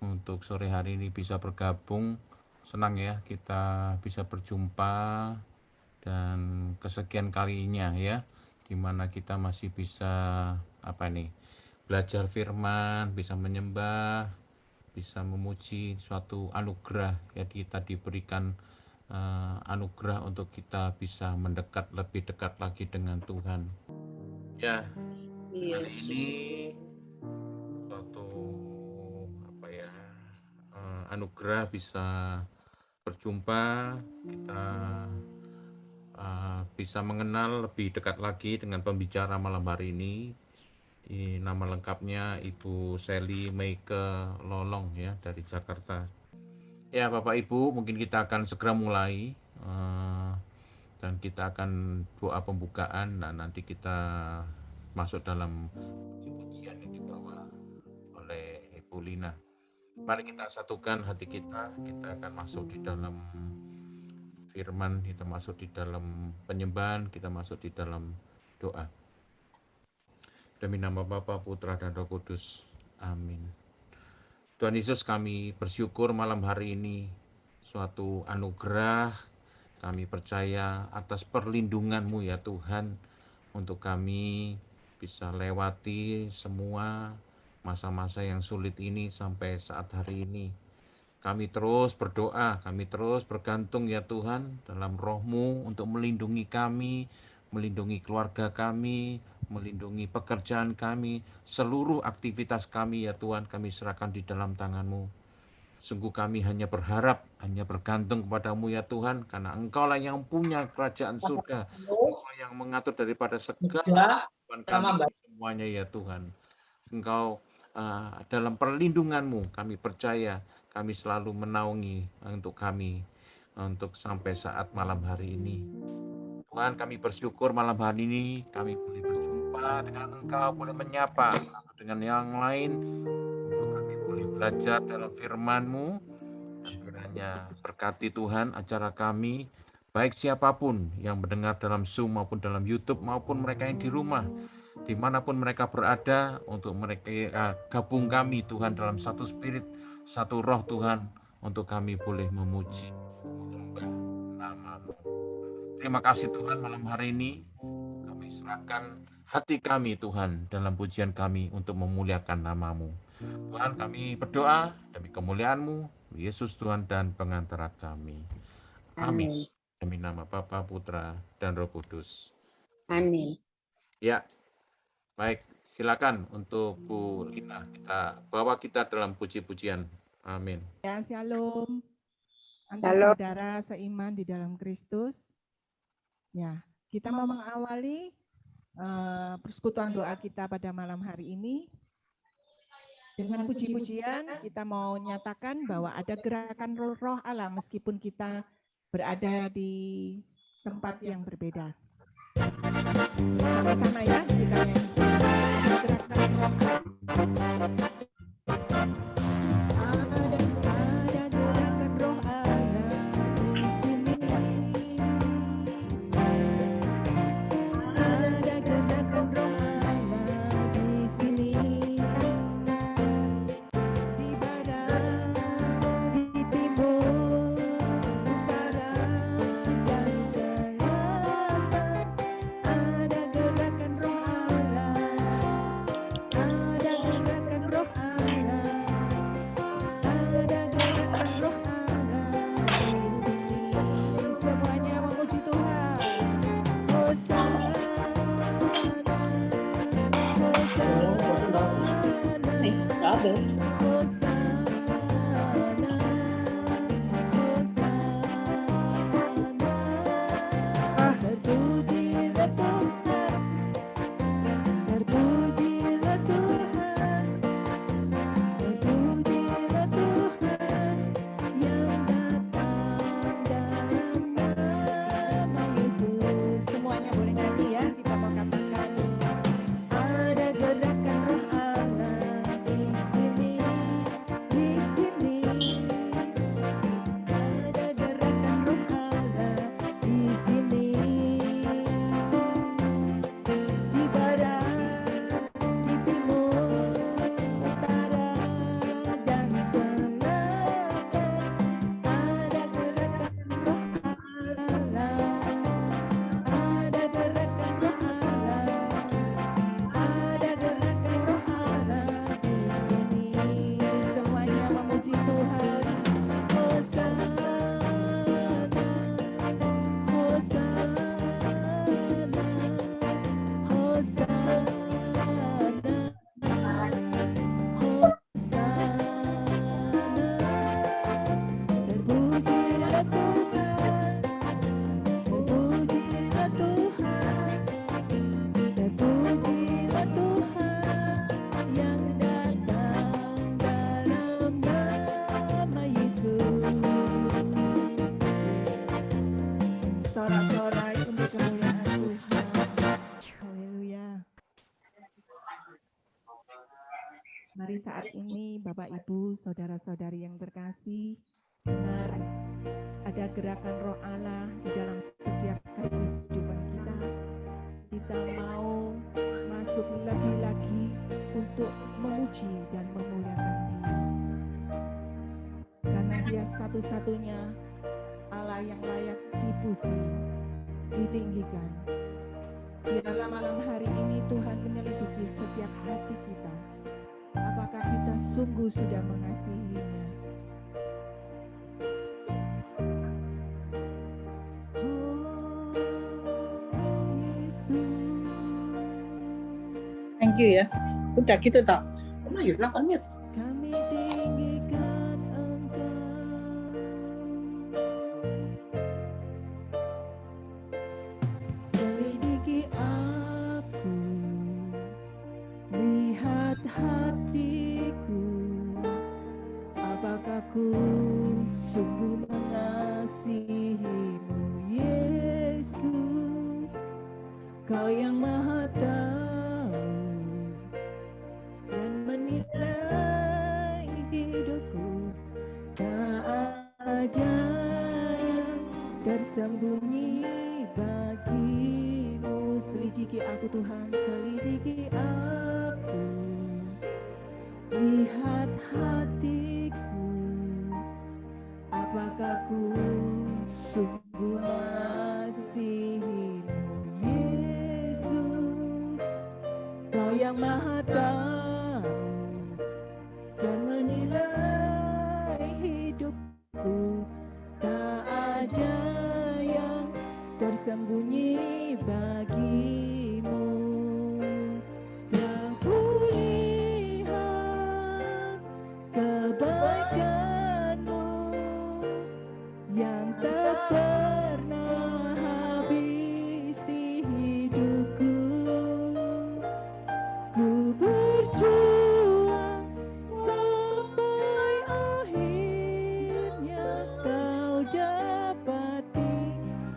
untuk sore hari ini bisa bergabung. Senang ya kita bisa berjumpa dan kesekian kalinya ya, di mana kita masih bisa belajar firman, bisa menyembah, bisa memuji suatu anugerah ya, kita diberikan anugerah untuk kita bisa mendekat lebih dekat lagi dengan Tuhan. Ya, hari ini suatu anugerah bisa berjumpa, kita bisa mengenal lebih dekat lagi dengan pembicara malam hari ini. Nama lengkapnya Ibu Sally Meike Lolong ya, dari Jakarta. Ya Bapak Ibu, mungkin kita akan segera mulai dan kita akan doa pembukaan dan nanti kita masuk dalam puji-pujian yang dibawa oleh Ibu Lina. Mari kita satukan hati kita akan masuk di dalam firman, kita masuk di dalam penyembahan, kita masuk di dalam doa. Demi nama Bapa, Putra, dan Roh Kudus. Amin. Tuhan Yesus, kami bersyukur malam hari ini suatu anugerah. Kami percaya atas perlindungan-Mu ya Tuhan, untuk kami bisa lewati semua masa-masa yang sulit ini sampai saat hari ini. Kami terus berdoa, kami terus bergantung ya Tuhan dalam Roh-Mu untuk melindungi kami, melindungi keluarga kami, melindungi pekerjaan kami, seluruh aktivitas kami ya Tuhan, kami serahkan di dalam tangan-Mu. Sungguh kami hanya berharap, hanya bergantung kepada-Mu ya Tuhan, karena Engkau-lah yang punya kerajaan surga, Engkau yang mengatur daripada segala kehidupan kami semuanya ya Tuhan. Engkau dalam perlindungan-Mu, kami percaya, kami selalu menaungi untuk kami, untuk sampai saat malam hari ini. Tuhan, kami bersyukur malam hari ini kami boleh berjumpa dengan Engkau, boleh menyapa satu dengan yang lain, untuk kami boleh belajar dalam firman-Mu. Dan kiranya berkati Tuhan acara kami, baik siapapun yang mendengar dalam Zoom maupun dalam YouTube, maupun mereka yang di rumah, dimanapun mereka berada, untuk mereka gabung kami Tuhan dalam satu spirit, satu roh Tuhan, untuk kami boleh memuji, menyembah nama-Mu. Terima kasih Tuhan, malam hari ini kami serahkan hati kami Tuhan dalam pujian kami untuk memuliakan nama-Mu. Tuhan, kami berdoa demi kemuliaan-Mu, Yesus Tuhan dan pengantara kami. Amin. Demi nama Bapa, Putra, dan Roh Kudus. Amin. Ya, baik. Silakan untuk Bu Lina, bawa kita dalam puji-pujian. Amin. Ya, shalom. Antar Shalom. saudara seiman di dalam Kristus. Ya, kita mau mengawali persekutuan doa kita pada malam hari ini. Dengan puji-pujian kita mau nyatakan bahwa ada gerakan roh Allah meskipun kita berada di tempat yang berbeda. Sama-sama ya, kita nyanyi. Gerakan roh Allah. Mari saat ini Bapak Ibu, saudara-saudari yang terkasih, dengar ada gerakan Roh Allah di dalam setiap kehidupan kita. Kita mau masuk lebih lagi untuk memuji dan memuliakan Dia. Karena Dia satu-satunya Allah yang layak dipuji, ditinggikan. Biarlah malam hari ini Tuhan menyelidiki setiap hati kita. Apakah kita sungguh sudah mengasihi-Nya? Thank you ya. Udah gitu tak? Oh, yuk, lakukan mute. Kami tinggikan Engkau, selidiki aku, lihat hatiku, apakah ku sungguh mengasihi-Mu, Yesus, Kau yang Maha Tahu dan menilai hidupku. Tak ada yang tersembunyi bagimu. Selidiki aku Tuhan, selidiki aku, lihat hatiku, apakah ku sungguh mengasihi-Mu, Yesus, Kau yang Maha Tahu dan menilai hidupku. Tak ada yang tersembunyi bagimu. Yang kulihat kebaikan-Mu yang tak pernah habis di hidupku. Ku berjuang sampai akhirnya Kau dapati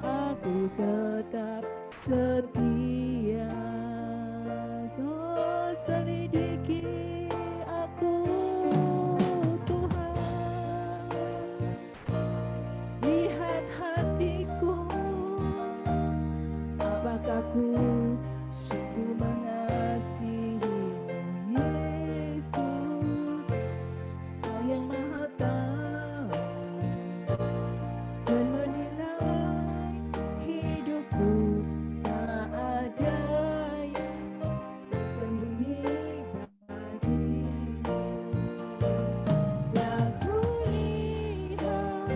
aku tetap setia. Oh, selidiki aku Tuhan, lihat hatiku, apakah ku sungguh mengasihi-Mu, Yesus, Kau yang Maha Tahu dan menilai hidupku. Tak ada yang tersembunyi bagimu. Yang kulihat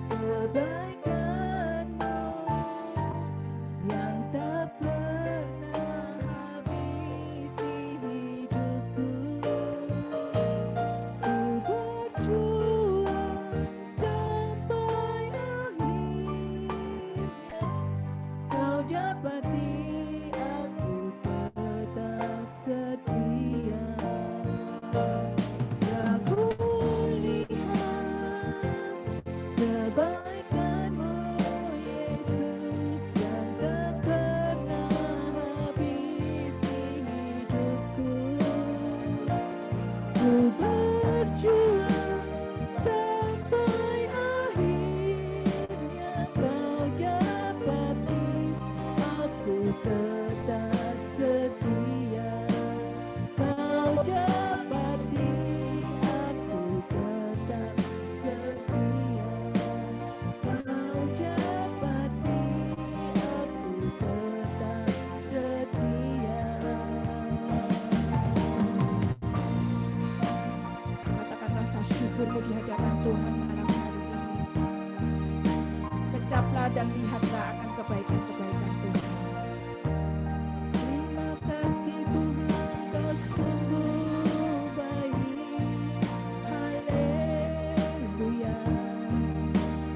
kebaikan-Mu yang tak pernah habis di hidupku. Ku berjuang sampai akhirnya Kau dapati aku tetap setia. Yang kulihat kebaikan-Mu, Yesus, yang tak pernah habis di hidupku. Ku berjuang sampai akhirnya Kau dapati aku tetap setia. Kau dapati aku tetap setia. Kau dapati aku tetap setia. Katakan rasa syukurmu di hadapan Tuhan malam hari ini. Kecaplah dan lihatlah akan kebaikan-kebaikan Tuhan. Terima kasih Tuhan, Kau sungguh baik. Haleluya.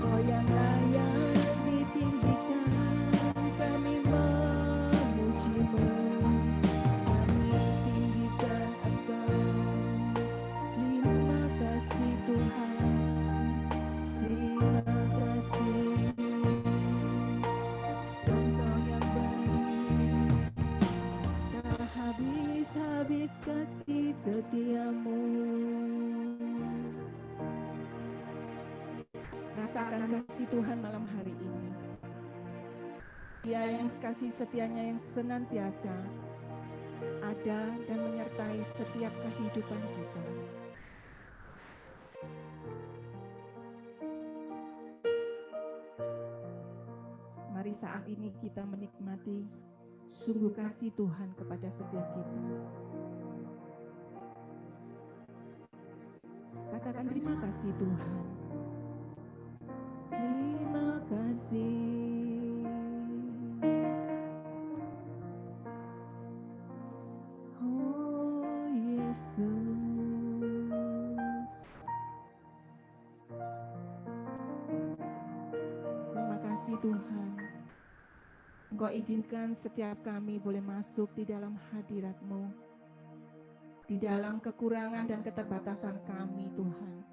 Kau yang layak ditinggikan, kami memuji-Mu. Kami tinggikan Engkau. Terima kasih Tuhan. Terima kasih. setiamu. Rasakan kasih Tuhan malam hari ini. Dia yang kasih setianya yang senantiasa ada dan menyertai setiap kehidupan kita. Mari saat ini kita menikmati sungguh kasih Tuhan kepada setiap kita. Katakan terima kasih Tuhan. Terima kasih. Oh Yesus. Terima kasih Tuhan. Engkau izinkan setiap kami boleh masuk di dalam hadirat-Mu, di dalam kekurangan dan keterbatasan kami Tuhan.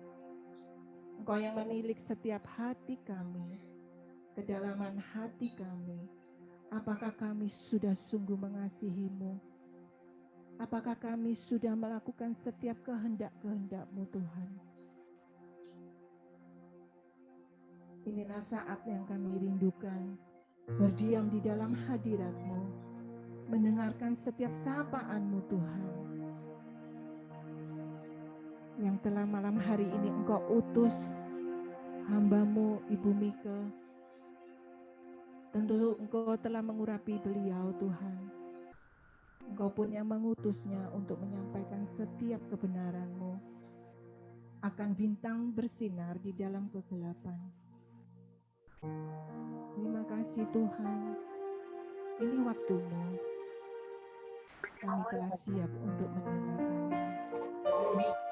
Engkau yang menilik setiap hati kami, kedalaman hati kami. Apakah kami sudah sungguh mengasihi-Mu? Apakah kami sudah melakukan setiap kehendak-kehendak-Mu Tuhan? Inilah saat yang kami rindukan, berdiam di dalam hadirat-Mu, mendengarkan setiap sapaan-Mu Tuhan. Yang telah malam hari ini Engkau utus hamba-Mu Ibu Mika. Tentu Engkau telah mengurapi beliau Tuhan. Engkau pun yang mengutusnya untuk menyampaikan setiap kebenaran-Mu akan bintang bersinar di dalam kegelapan. Terima kasih Tuhan. Ini waktu-Mu. Kami telah siap untuk mendengarkan.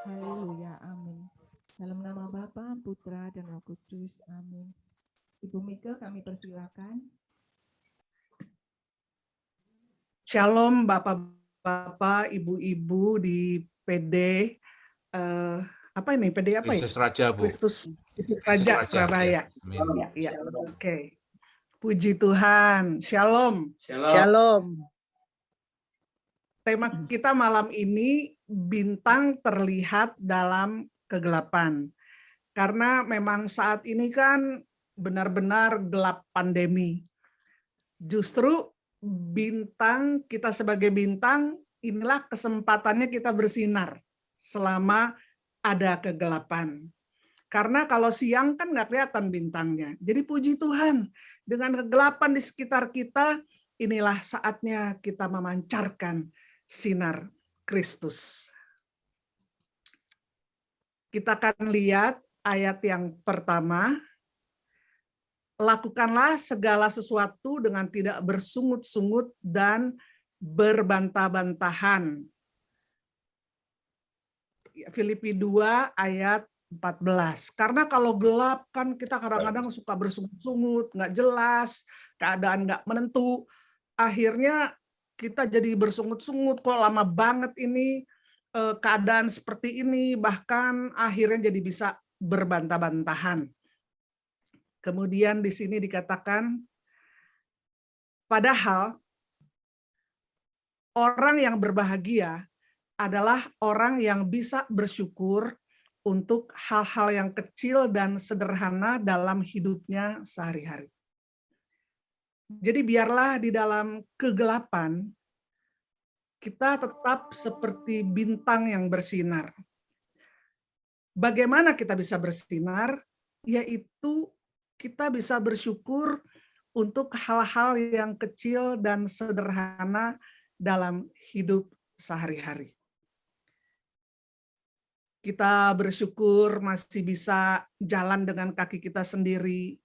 Haleluya, amin. Dalam nama Bapa, Putra, dan Roh Kudus, amin. Ibu Mika, kami persilakan. Shalom Bapak-Bapak, Ibu-Ibu di PD, apa ini? PD apa ya? Kristus Raja, Bu. Kristus Raja Surabaya. Amin. Ya. Oke. Puji Tuhan. Shalom. Shalom. Tema kita malam ini bintang terlihat dalam kegelapan. Karena memang saat ini kan benar-benar gelap pandemi. Justru bintang, kita sebagai bintang, inilah kesempatannya kita bersinar selama ada kegelapan. Karena kalau siang kan nggak kelihatan bintangnya. Jadi puji Tuhan, dengan kegelapan di sekitar kita, inilah saatnya kita memancarkan sinar Kristus. Kita akan lihat ayat yang pertama. Lakukanlah segala sesuatu dengan tidak bersungut-sungut dan berbantah-bantahan. Filipi 2 ayat 14. Karena kalau gelap kan kita kadang-kadang suka bersungut-sungut, nggak jelas, keadaan nggak menentu. Akhirnya kita jadi bersungut-sungut, kok lama banget ini keadaan seperti ini, bahkan akhirnya jadi bisa berbantah-bantahan. Kemudian di sini dikatakan, padahal orang yang berbahagia adalah orang yang bisa bersyukur untuk hal-hal yang kecil dan sederhana dalam hidupnya sehari-hari. Jadi biarlah di dalam kegelapan kita tetap seperti bintang yang bersinar. Bagaimana kita bisa bersinar? Yaitu kita bisa bersyukur untuk hal-hal yang kecil dan sederhana dalam hidup sehari-hari. Kita bersyukur masih bisa jalan dengan kaki kita sendiri.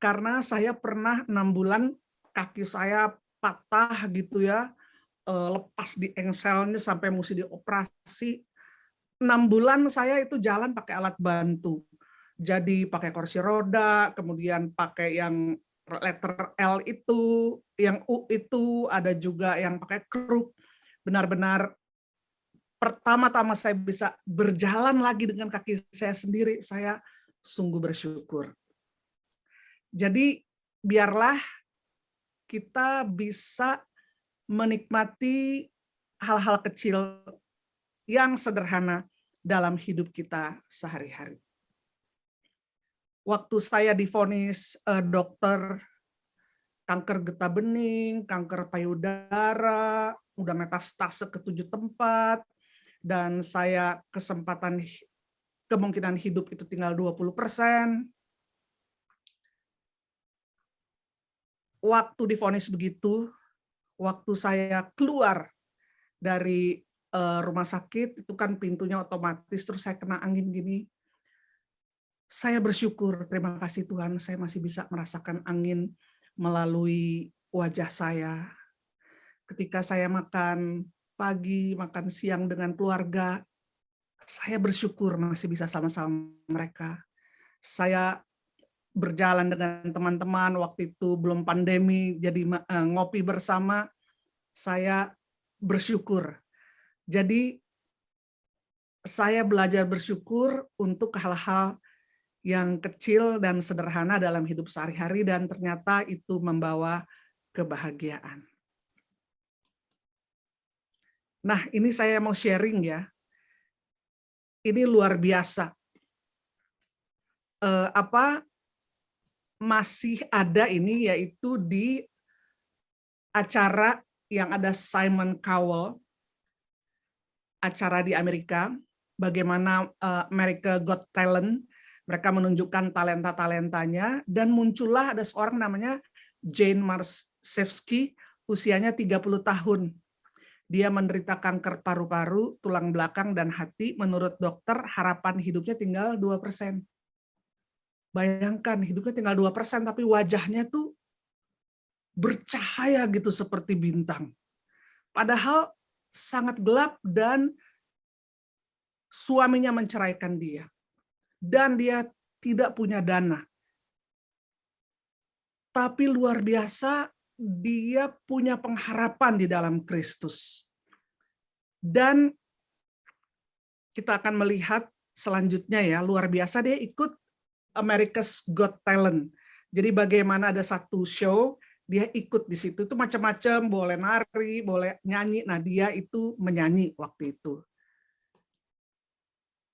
Karena saya pernah 6 bulan kaki saya patah gitu ya, lepas di engselnya sampai mesti dioperasi. 6 bulan saya itu jalan pakai alat bantu. Jadi pakai kursi roda, kemudian pakai yang letter L itu, yang U itu, ada juga yang pakai kruk. Benar-benar pertama-tama saya bisa berjalan lagi dengan kaki saya sendiri, saya sungguh bersyukur. Jadi biarlah kita bisa menikmati hal-hal kecil yang sederhana dalam hidup kita sehari-hari. Waktu saya divonis dokter kanker getah bening, kanker payudara, udah metastase ke 7 tempat, dan saya kemungkinan hidup itu tinggal 20%. Waktu divonis begitu, waktu saya keluar dari rumah sakit, itu kan pintunya otomatis, terus saya kena angin gini. Saya bersyukur, terima kasih Tuhan, saya masih bisa merasakan angin melalui wajah saya. Ketika saya makan pagi, makan siang dengan keluarga, saya bersyukur masih bisa sama-sama mereka. Saya berjalan dengan teman-teman, waktu itu belum pandemi, jadi ngopi bersama, saya bersyukur. Jadi saya belajar bersyukur untuk hal-hal yang kecil dan sederhana dalam hidup sehari-hari, dan ternyata itu membawa kebahagiaan. Nah, ini saya mau sharing ya. Ini luar biasa. Masih ada ini, yaitu di acara yang ada Simon Cowell, acara di Amerika, bagaimana America Got Talent, mereka menunjukkan talenta-talentanya, dan muncullah ada seorang namanya Jane Marczewski, usianya 30 tahun. Dia menderita kanker paru-paru, tulang belakang, dan hati. Menurut dokter, harapan hidupnya tinggal 2%. Bayangkan, hidupnya tinggal 2%, tapi wajahnya tuh bercahaya gitu seperti bintang. Padahal sangat gelap, dan suaminya menceraikan dia. Dan dia tidak punya dana. Tapi luar biasa, dia punya pengharapan di dalam Kristus. Dan kita akan melihat selanjutnya ya, luar biasa dia ikut America's Got Talent. Jadi bagaimana ada satu show, dia ikut di situ. Itu macam-macam, boleh nari, boleh nyanyi. Nah, dia itu menyanyi waktu itu.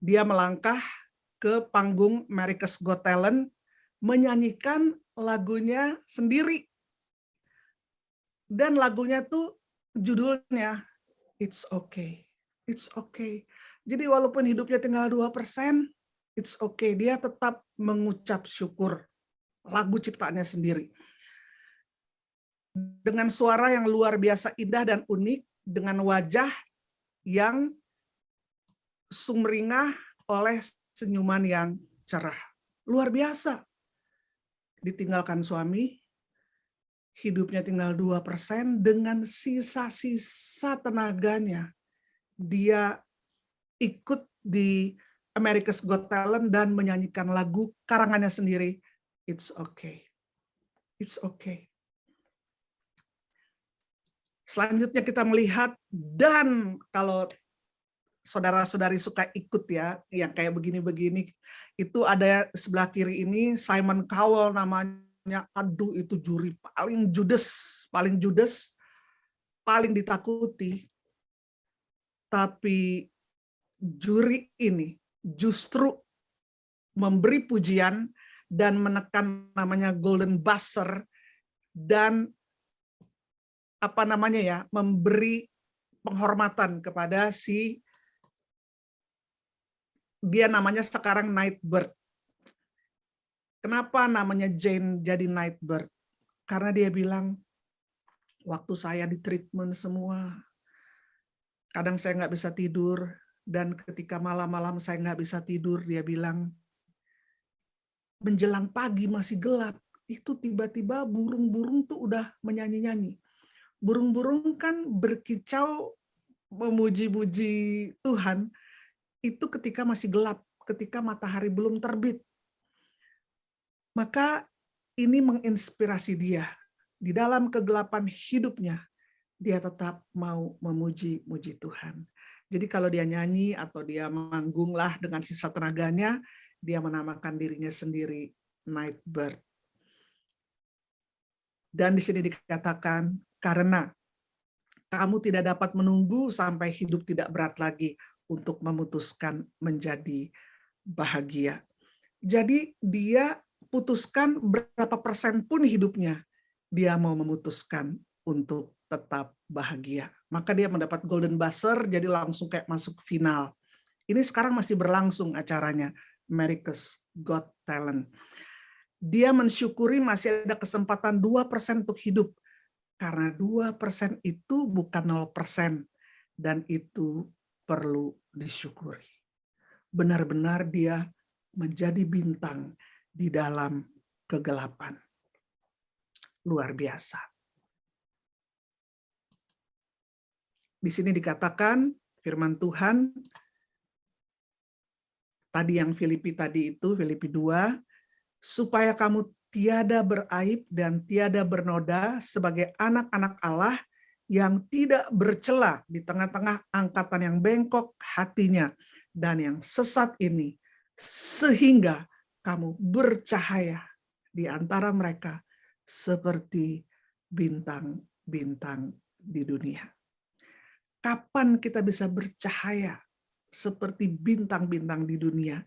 Dia melangkah ke panggung America's Got Talent, menyanyikan lagunya sendiri. Dan lagunya tuh judulnya It's Okay. It's Okay. Jadi walaupun hidupnya tinggal 2%, it's okay. Dia tetap mengucap syukur. Lagu ciptaannya sendiri. Dengan suara yang luar biasa indah dan unik, dengan wajah yang sumringah oleh senyuman yang cerah. Luar biasa. Ditinggalkan suami, hidupnya tinggal 2%, dengan sisa-sisa tenaganya. Dia ikut di America's Got Talent dan menyanyikan lagu karangannya sendiri, It's Okay. It's Okay. Selanjutnya kita melihat, dan kalau saudara-saudari suka ikut ya, yang kayak begini-begini, itu ada sebelah kiri ini Simon Cowell namanya. Aduh, itu juri paling judes, paling ditakuti. Tapi juri ini justru memberi pujian dan menekan namanya golden buzzer, dan memberi penghormatan kepada dia namanya sekarang Nightbird. Kenapa namanya Jane jadi Nightbird? Karena dia bilang, waktu saya di treatment semua, kadang saya nggak bisa tidur, dan ketika malam-malam saya nggak bisa tidur, dia bilang, menjelang pagi masih gelap, itu tiba-tiba burung-burung tuh udah menyanyi-nyanyi. Burung-burung kan berkicau memuji-muji Tuhan, itu ketika masih gelap, ketika matahari belum terbit. Maka ini menginspirasi dia. Di dalam kegelapan hidupnya, dia tetap mau memuji-muji Tuhan. Jadi kalau dia nyanyi atau dia manggunglah dengan sisa tenaganya, dia menamakan dirinya sendiri Nightbird. Dan di sini dikatakan, karena kamu tidak dapat menunggu sampai hidup tidak berat lagi untuk memutuskan menjadi bahagia. Jadi dia putuskan berapa persen pun hidupnya, dia mau memutuskan untuk tetap bahagia. Maka dia mendapat Golden Buzzer, jadi langsung kayak masuk final. Ini sekarang masih berlangsung acaranya, America's Got Talent. Dia mensyukuri masih ada kesempatan 2% untuk hidup. Karena 2% itu bukan 0%. Dan itu perlu disyukuri. Benar-benar dia menjadi bintang di dalam kegelapan. Luar biasa. Di sini dikatakan firman Tuhan, tadi yang Filipi tadi itu, Filipi 2, supaya kamu tiada beraib dan tiada bernoda sebagai anak-anak Allah yang tidak bercela di tengah-tengah angkatan yang bengkok hatinya dan yang sesat ini, sehingga kamu bercahaya di antara mereka seperti bintang-bintang di dunia. Kapan kita bisa bercahaya seperti bintang-bintang di dunia?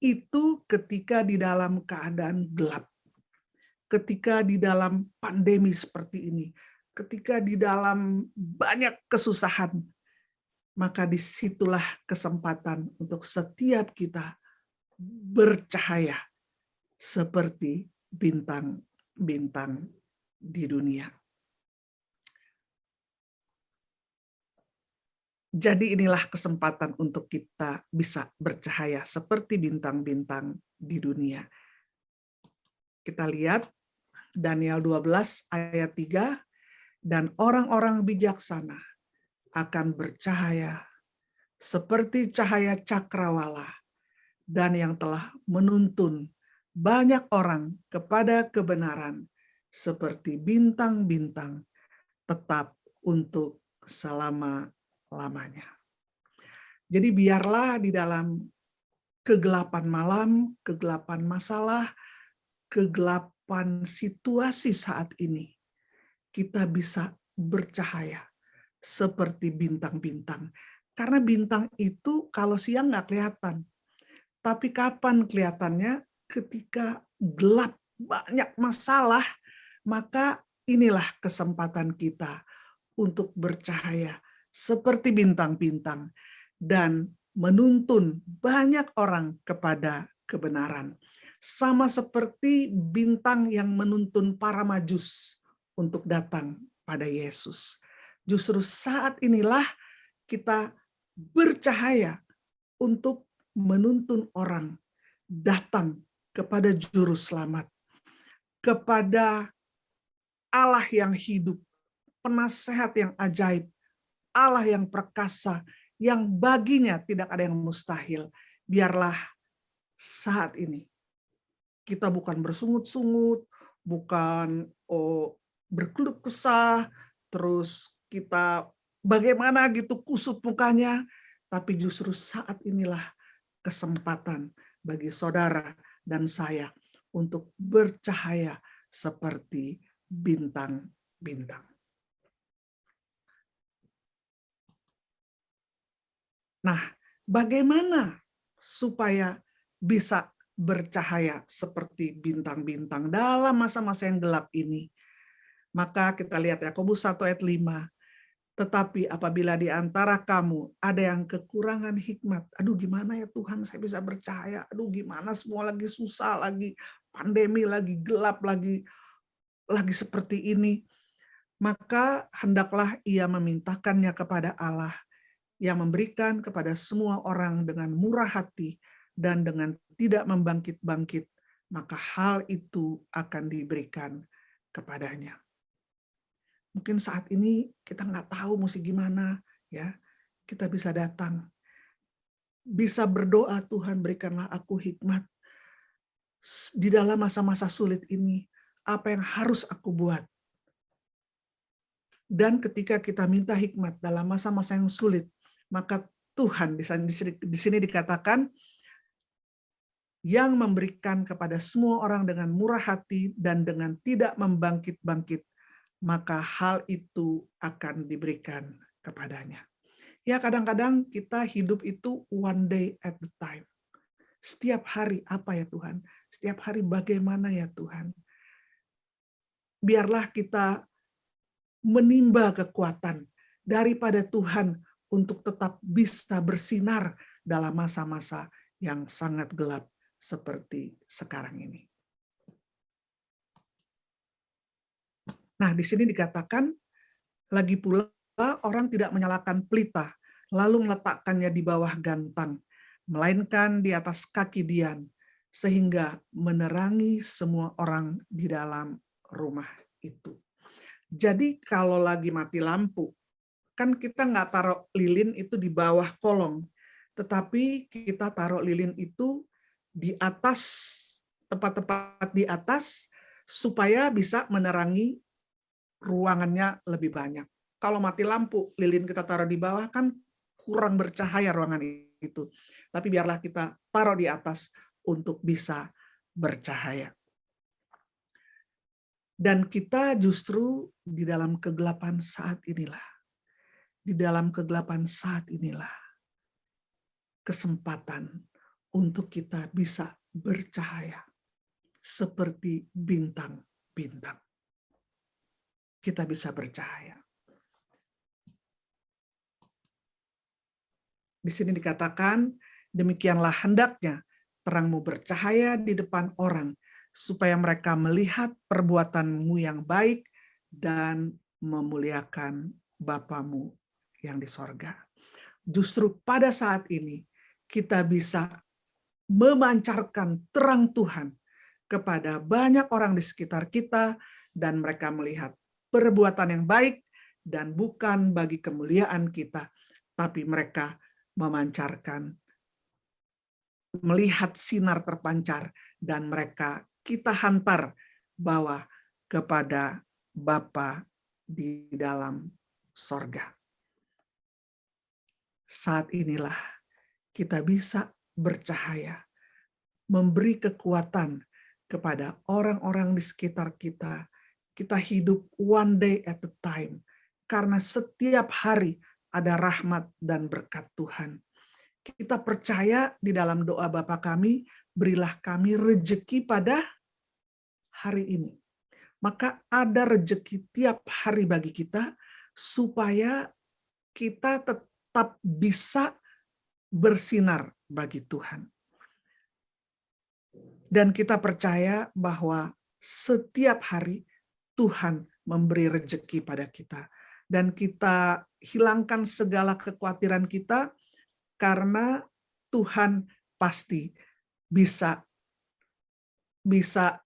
Itu ketika di dalam keadaan gelap, ketika di dalam pandemi seperti ini, ketika di dalam banyak kesusahan, maka disitulah kesempatan untuk setiap kita bercahaya seperti bintang-bintang di dunia. Jadi inilah kesempatan untuk kita bisa bercahaya seperti bintang-bintang di dunia. Kita lihat Daniel 12 ayat 3, dan orang-orang bijaksana akan bercahaya seperti cahaya cakrawala, dan yang telah menuntun banyak orang kepada kebenaran seperti bintang-bintang tetap untuk selama-lamanya. Jadi biarlah di dalam kegelapan malam, kegelapan masalah, kegelapan situasi saat ini, kita bisa bercahaya seperti bintang-bintang. Karena bintang itu kalau siang nggak kelihatan. Tapi kapan kelihatannya? Ketika gelap, banyak masalah, maka inilah kesempatan kita untuk bercahaya seperti bintang-bintang dan menuntun banyak orang kepada kebenaran. Sama seperti bintang yang menuntun para majus untuk datang pada Yesus. Justru saat inilah kita bercahaya untuk menuntun orang datang kepada Juru Selamat, kepada Allah yang hidup, penasehat yang ajaib, Allah yang perkasa, yang baginya tidak ada yang mustahil. Biarlah saat ini kita bukan bersungut-sungut, bukan berkeluh kesah, terus kita bagaimana gitu kusut mukanya, tapi justru saat inilah kesempatan bagi saudara dan saya untuk bercahaya seperti bintang-bintang. Nah, bagaimana supaya bisa bercahaya seperti bintang-bintang dalam masa-masa yang gelap ini? Maka kita lihat Yakobus 1 ayat 5. Tetapi apabila di antara kamu ada yang kekurangan hikmat, aduh gimana ya Tuhan saya bisa bercahaya, aduh gimana semua lagi susah, lagi pandemi, lagi gelap, lagi seperti ini, maka hendaklah ia memintakannya kepada Allah yang memberikan kepada semua orang dengan murah hati dan dengan tidak membangkit-bangkit, maka hal itu akan diberikan kepadanya. Mungkin saat ini kita nggak tahu mesti gimana, ya. Kita bisa datang, bisa berdoa, Tuhan berikanlah aku hikmat di dalam masa-masa sulit ini. Apa yang harus aku buat? Dan ketika kita minta hikmat dalam masa-masa yang sulit, maka Tuhan di sini dikatakan yang memberikan kepada semua orang dengan murah hati dan dengan tidak membangkit-bangkit, maka hal itu akan diberikan kepadanya. Ya kadang-kadang kita hidup itu one day at the time. Setiap hari apa ya Tuhan? Setiap hari bagaimana ya Tuhan? Biarlah kita menimba kekuatan daripada Tuhan untuk tetap bisa bersinar dalam masa-masa yang sangat gelap seperti sekarang ini. Nah, di sini dikatakan, lagi pula orang tidak menyalakan pelita, lalu meletakkannya di bawah gantang, melainkan di atas kaki Dian, sehingga menerangi semua orang di dalam rumah itu. Jadi kalau lagi mati lampu, kan kita nggak taruh lilin itu di bawah kolong, tetapi kita taruh lilin itu di atas, tepat-tepat di atas, supaya bisa menerangi ruangannya lebih banyak. Kalau mati lampu, lilin kita taruh di bawah kan kurang bercahaya ruangan itu. Tapi biarlah kita taruh di atas untuk bisa bercahaya. Dan kita justru di dalam kegelapan saat inilah, kesempatan untuk kita bisa bercahaya seperti bintang-bintang. Kita bisa bercahaya. Di sini dikatakan, demikianlah hendaknya terangmu bercahaya di depan orang, supaya mereka melihat perbuatanmu yang baik dan memuliakan Bapamu yang di sorga. Justru pada saat ini, kita bisa memancarkan terang Tuhan kepada banyak orang di sekitar kita, dan mereka melihat perbuatan yang baik, dan bukan bagi kemuliaan kita, tapi mereka melihat sinar terpancar, dan mereka kita hantar bawah kepada Bapa di dalam sorga. Saat inilah kita bisa bercahaya, memberi kekuatan kepada orang-orang di sekitar kita. Kita hidup one day at a time, karena setiap hari ada rahmat dan berkat Tuhan. Kita percaya di dalam doa Bapa kami, berilah kami rejeki pada hari ini. Maka ada rejeki tiap hari bagi kita, supaya kita tetap bisa bersinar bagi Tuhan. Dan kita percaya bahwa setiap hari Tuhan memberi rejeki pada kita. Dan kita hilangkan segala kekhawatiran kita, karena Tuhan pasti bisa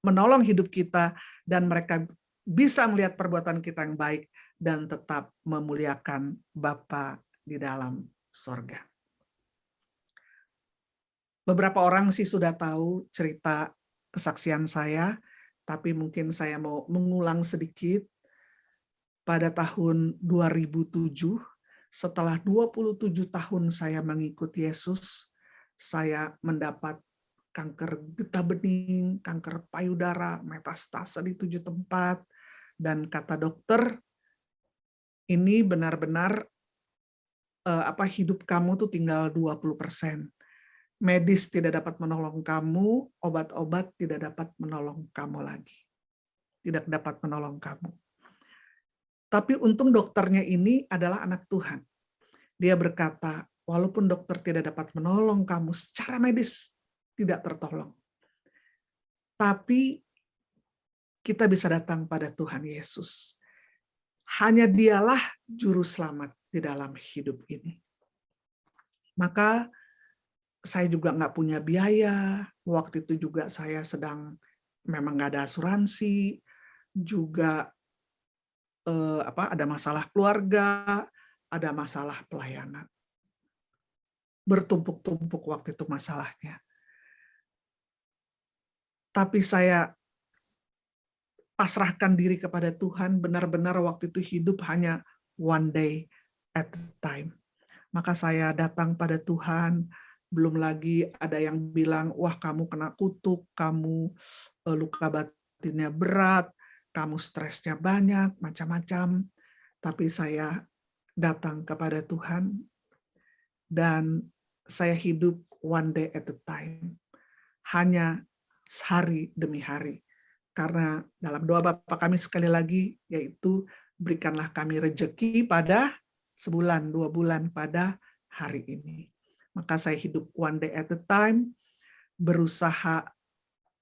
menolong hidup kita, dan mereka bisa melihat perbuatan kita yang baik dan tetap memuliakan Bapa di dalam sorga. Beberapa orang sih sudah tahu cerita kesaksian saya, tapi mungkin saya mau mengulang sedikit. Pada tahun 2007, setelah 27 tahun saya mengikuti Yesus, saya mendapat kanker getah bening, kanker payudara, metastase di 7 tempat, dan kata dokter, ini benar-benar hidup kamu tuh tinggal 20%. Medis tidak dapat menolong kamu, obat-obat tidak dapat menolong kamu lagi. Tidak dapat menolong kamu. Tapi untung dokternya ini adalah anak Tuhan. Dia berkata, walaupun dokter tidak dapat menolong kamu secara medis, tidak tertolong, tapi kita bisa datang pada Tuhan Yesus. Hanya Dialah juru selamat di dalam hidup ini. Maka saya juga nggak punya biaya. Waktu itu juga saya sedang memang nggak ada asuransi, juga ada masalah keluarga, ada masalah pelayanan. Bertumpuk-tumpuk waktu itu masalahnya. Tapi saya pasrahkan diri kepada Tuhan, benar-benar waktu itu hidup hanya one day at a time. Maka saya datang pada Tuhan, belum lagi ada yang bilang, wah kamu kena kutuk, kamu luka batinnya berat, kamu stresnya banyak, macam-macam. Tapi saya datang kepada Tuhan, dan saya hidup one day at a time. Hanya hari demi hari. Karena dalam doa Bapa kami sekali lagi, yaitu berikanlah kami rejeki pada sebulan, 2 bulan pada hari ini. Maka saya hidup one day at a time, berusaha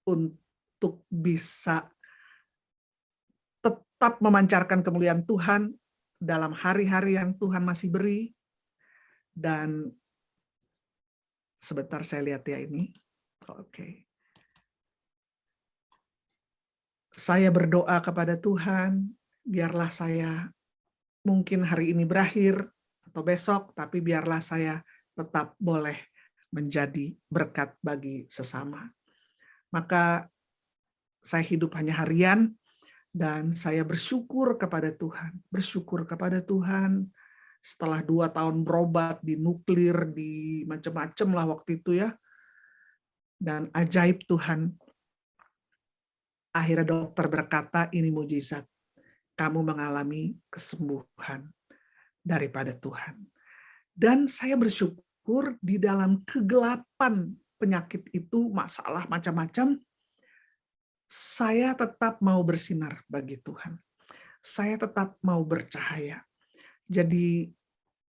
untuk bisa tetap memancarkan kemuliaan Tuhan dalam hari-hari yang Tuhan masih beri. Dan sebentar saya lihat ya ini. Oke. Saya berdoa kepada Tuhan, biarlah saya mungkin hari ini berakhir atau besok, tapi biarlah saya tetap boleh menjadi berkat bagi sesama. Maka saya hidup hanya harian, dan saya bersyukur kepada Tuhan, setelah 2 tahun berobat di nuklir, di macam-macam lah waktu itu ya, dan ajaib Tuhan, akhirnya dokter berkata, ini mujizat, kamu mengalami kesembuhan daripada Tuhan. Dan saya bersyukur di dalam kegelapan penyakit itu, masalah macam-macam, saya tetap mau bersinar bagi Tuhan. Saya tetap mau bercahaya. Jadi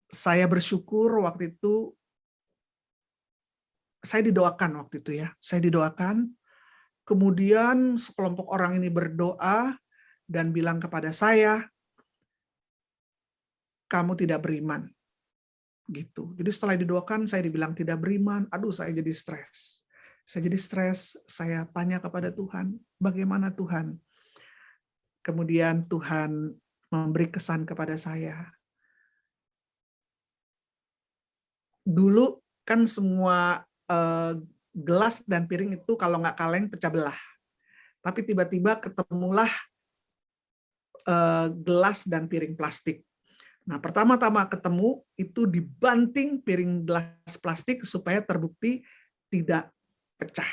saya bersyukur waktu itu, saya didoakan waktu itu ya. Saya didoakan, kemudian sekelompok orang ini berdoa dan bilang kepada saya, kamu tidak beriman. Gitu. Jadi setelah didoakan, saya dibilang tidak beriman. Aduh, saya jadi stres. Saya tanya kepada Tuhan, bagaimana Tuhan? Kemudian Tuhan memberi kesan kepada saya. Dulu kan semua gelas dan piring itu kalau nggak kaleng pecah belah. Tapi tiba-tiba ketemulah gelas dan piring plastik. Nah, pertama-tama ketemu itu dibanting piring gelas plastik supaya terbukti tidak pecah.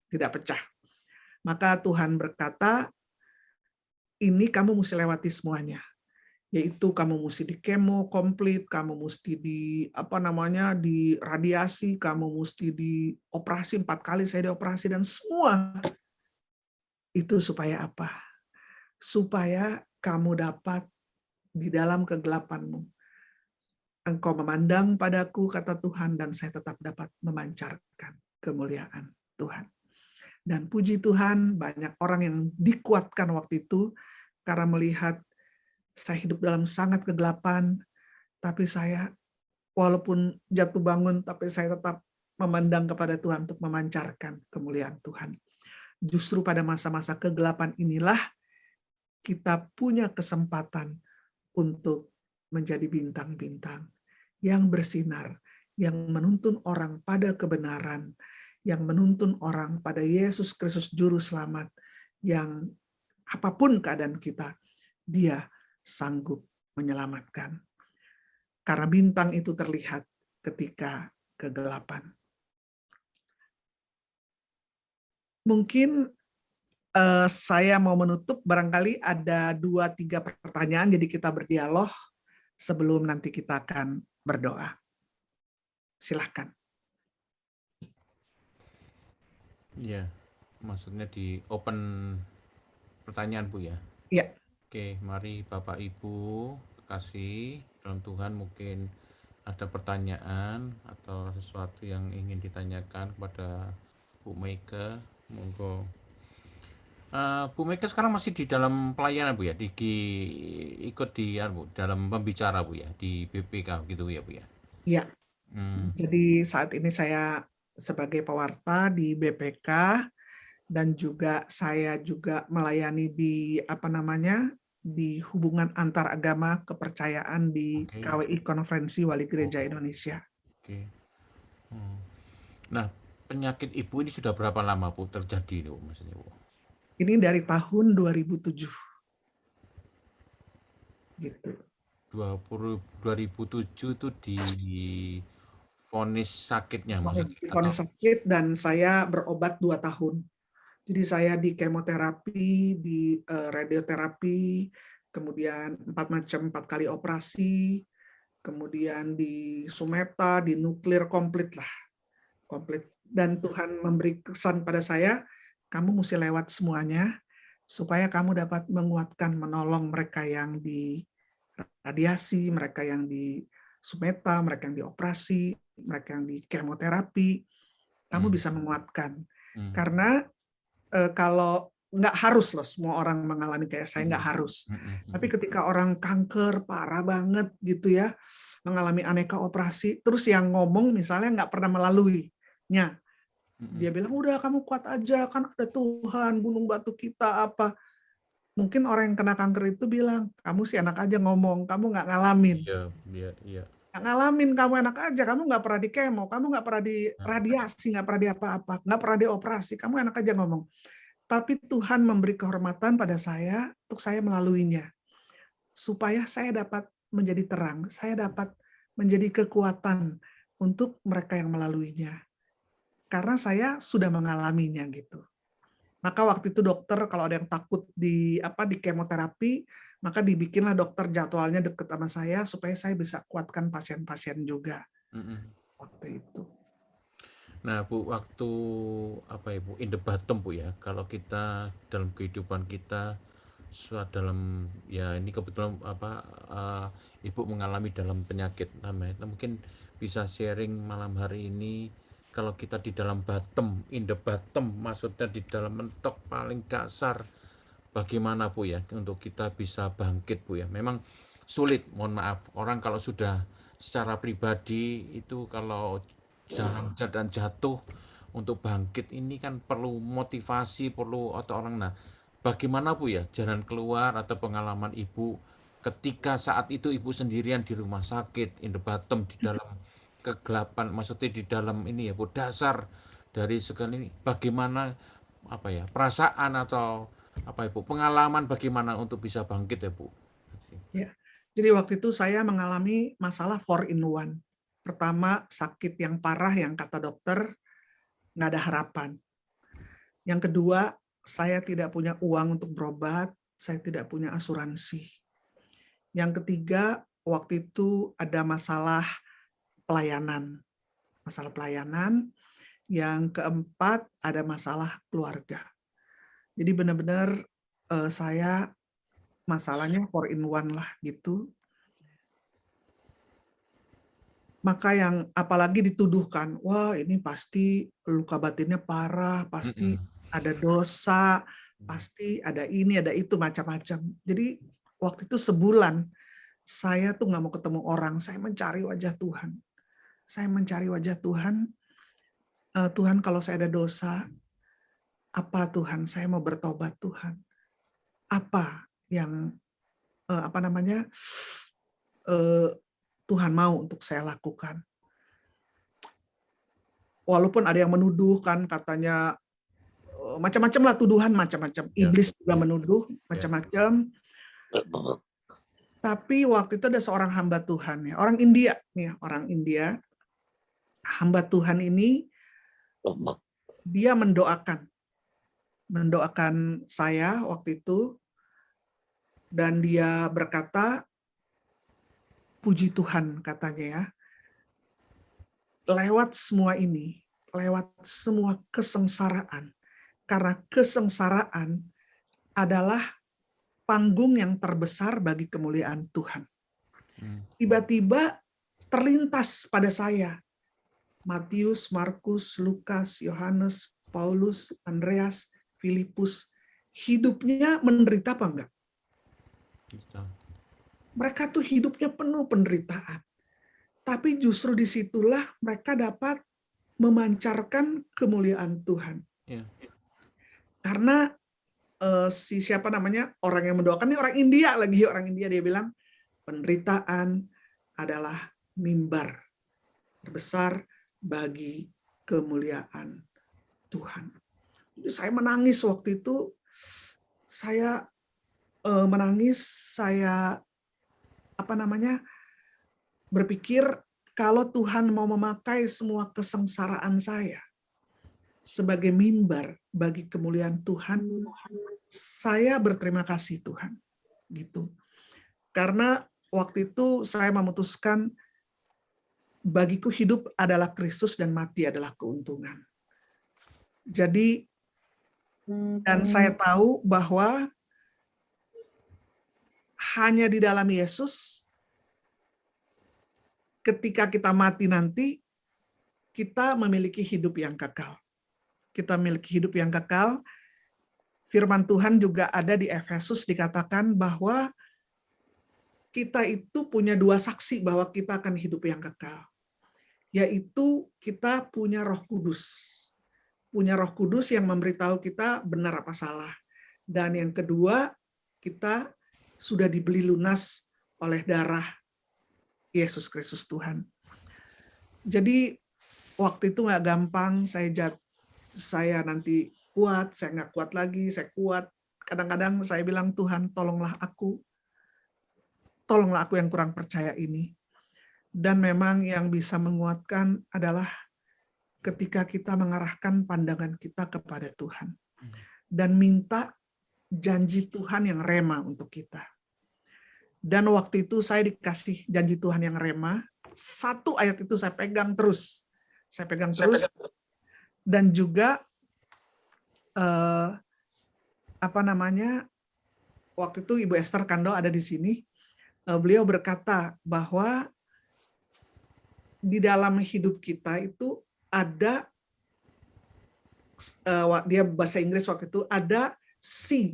Tidak pecah. Maka Tuhan berkata, ini kamu mesti lewati semuanya. Yaitu kamu mesti di kemo komplit, kamu mesti di di radiasi, kamu mesti di operasi 4 kali saya dioperasi, dan semua itu supaya apa? Supaya kamu dapat di dalam kegelapanmu, engkau memandang padaku, kata Tuhan, dan saya tetap dapat memancarkan kemuliaan Tuhan. Dan puji Tuhan, banyak orang yang dikuatkan waktu itu karena melihat saya hidup dalam sangat kegelapan, tapi saya walaupun jatuh bangun, tapi saya tetap memandang kepada Tuhan untuk memancarkan kemuliaan Tuhan. Justru pada masa-masa kegelapan inilah kita punya kesempatan untuk menjadi bintang-bintang yang bersinar, yang menuntun orang pada kebenaran, yang menuntun orang pada Yesus Kristus Juru Selamat, yang apapun keadaan kita, Dia sanggup menyelamatkan. Karena bintang itu terlihat ketika kegelapan. Mungkin saya mau menutup, barangkali ada 2-3 pertanyaan, jadi kita berdialog sebelum nanti kita akan berdoa. Silahkan. Iya, maksudnya di open pertanyaan Bu ya. Iya. Oke, mari Bapak Ibu kasih dalam Tuhan, mungkin ada pertanyaan atau sesuatu yang ingin ditanyakan kepada Bu Meike, monggo. Bu Meike sekarang masih di dalam pelayanan Bu ya, ikut di Bu, dalam pembicara Bu ya, di BPK gitu ya Bu ya. Iya. Jadi saat ini saya sebagai pewarta di BPK, dan juga saya juga melayani di di hubungan antar agama kepercayaan di KWI Konferensi Wali Gereja Indonesia. Oke. Nah, penyakit Ibu ini sudah berapa lama Bu terjadi nih Bu, maksudnya Bu? Ini dari tahun 2007. Gitu. 2007 itu divonis sakitnya maksudnya? Divonis sakit dan saya berobat 2 tahun. Jadi saya di kemoterapi, di radioterapi, kemudian 4 kali operasi, kemudian di Sumeta, di nuklir, komplit lah. Komplit. Dan Tuhan memberi kesan pada saya, kamu mesti lewat semuanya, supaya kamu dapat menguatkan, menolong mereka yang di radiasi, mereka yang di Sumeta, mereka yang di operasi, mereka yang di kemoterapi, kamu bisa menguatkan. Karena kalau nggak harus loh semua orang mengalami kayak saya, nggak harus. Tapi ketika orang kanker parah banget gitu ya, mengalami aneka operasi, terus yang ngomong misalnya nggak pernah melaluinya, dia bilang udah kamu kuat aja, kan ada Tuhan, gunung batu kita apa. Mungkin orang yang kena kanker itu bilang, kamu sih enak aja ngomong, kamu nggak ngalamin. Iya. Nggak ngalamin, kamu enak aja, kamu nggak pernah di kemo, kamu nggak pernah di radiasi, nggak pernah di apa-apa, nggak pernah di operasi, kamu enak aja ngomong. Tapi Tuhan memberi kehormatan pada saya untuk saya melaluinya. Supaya saya dapat menjadi terang, saya dapat menjadi kekuatan untuk mereka yang melaluinya. Karena saya sudah mengalaminya gitu. Maka waktu itu dokter kalau ada yang takut di kemoterapi, maka dibikinlah dokter jadwalnya deket sama saya supaya saya bisa kuatkan pasien-pasien juga. Waktu itu. Nah, Bu, waktu in the bottom, Bu ya, kalau kita dalam kehidupan kita dalam ya ini kebetulan Ibu mengalami dalam penyakit namanya. Mungkin bisa sharing malam hari ini kalau kita di dalam bottom, in the bottom, maksudnya di dalam mentok paling dasar, bagaimana Bu ya untuk kita bisa bangkit Bu ya. Memang sulit, mohon maaf. Orang kalau sudah secara pribadi itu kalau jarang dan jatuh untuk bangkit ini kan perlu motivasi, perlu atau orang. Nah, bagaimana Bu ya jalan keluar atau pengalaman Ibu ketika saat itu Ibu sendirian di rumah sakit, in the bottom, di dalam kegelapan, maksudnya di dalam ini ya Bu, dasar dari segala ini, bagaimana perasaan atau Ibu pengalaman bagaimana untuk bisa bangkit ya Bu? Ya. Jadi waktu itu saya mengalami masalah 4-in-1. Pertama, sakit yang parah yang kata dokter nggak ada harapan. Yang kedua, saya tidak punya uang untuk berobat, saya tidak punya asuransi. Yang ketiga, waktu itu ada masalah pelayanan. Masalah pelayanan. Yang keempat, ada masalah keluarga. Jadi benar-benar saya masalahnya 4-in-1 lah gitu. Maka yang apalagi dituduhkan, wah ini pasti luka batinnya parah, pasti ada dosa, pasti ada ini, ada itu, macam-macam. Jadi waktu itu sebulan, saya tuh nggak mau ketemu orang, saya mencari wajah Tuhan. Saya mencari wajah Tuhan, Tuhan kalau saya ada dosa, apa Tuhan, saya mau bertobat Tuhan. Apa yang, Tuhan mau untuk saya lakukan. Walaupun ada yang menuduh kan katanya macam-macam lah tuduhan, macam-macam. Iblis juga menuduh macam-macam. Tapi waktu itu ada seorang hamba Tuhan ya, orang India nih, orang India. Hamba Tuhan ini dia mendoakan saya waktu itu, dan dia berkata, puji Tuhan katanya ya, lewat semua ini, lewat semua kesengsaraan, karena kesengsaraan adalah panggung yang terbesar bagi kemuliaan Tuhan. Tiba-tiba terlintas pada saya, Matius, Markus, Lukas, Yohanes, Paulus, Andreas, Filipus, hidupnya menderita apa enggak? Mereka tuh hidupnya penuh penderitaan. Tapi justru disitulah mereka dapat memancarkan kemuliaan Tuhan. Karena orang yang mendoakan ini orang India lagi, orang India, dia bilang penderitaan adalah mimbar terbesar bagi kemuliaan Tuhan. Jadi saya menangis waktu itu, saya menangis, saya berpikir kalau Tuhan mau memakai semua kesengsaraan saya sebagai mimbar bagi kemuliaan Tuhan, saya berterima kasih Tuhan, gitu. Karena waktu itu saya memutuskan bagiku hidup adalah Kristus dan mati adalah keuntungan. Jadi, dan saya tahu bahwa hanya di dalam Yesus, ketika kita mati nanti, kita memiliki hidup yang kekal. Kita memiliki hidup yang kekal. Firman Tuhan juga ada di Efesus dikatakan bahwa kita itu punya 2 saksi bahwa kita akan hidup yang kekal. Yaitu kita punya Roh Kudus. Punya Roh Kudus yang memberitahu kita benar apa salah. Dan yang kedua, kita sudah dibeli lunas oleh darah Yesus Kristus Tuhan. Jadi waktu itu nggak gampang, saya nanti kuat, saya nggak kuat lagi, saya kuat. Kadang-kadang saya bilang, Tuhan tolonglah aku yang kurang percaya ini. Dan memang yang bisa menguatkan adalah ketika kita mengarahkan pandangan kita kepada Tuhan. Dan minta janji Tuhan yang rema untuk kita. Dan waktu itu saya dikasih janji Tuhan yang rema. 1 ayat itu saya pegang terus. Dan juga waktu itu Ibu Esther Kando ada di sini. Beliau berkata bahwa di dalam hidup kita itu ada, dia bahasa Inggris waktu itu, ada C,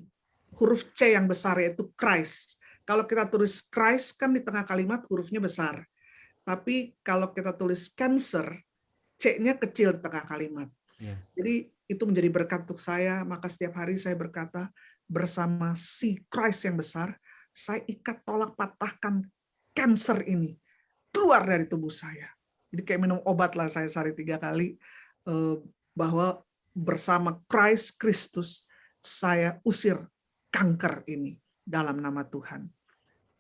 huruf C yang besar, yaitu Christ. Kalau kita tulis Christ kan di tengah kalimat hurufnya besar. Tapi kalau kita tulis cancer, C-nya kecil di tengah kalimat. Yeah. Jadi itu menjadi berkat untuk saya, maka setiap hari saya berkata, bersama si Christ yang besar, saya ikat, tolak, patahkan cancer ini, keluar dari tubuh saya. Jadi kayak minum obat lah saya sehari 3 kali, bahwa bersama Christ Kristus, saya usir kanker ini dalam nama Tuhan.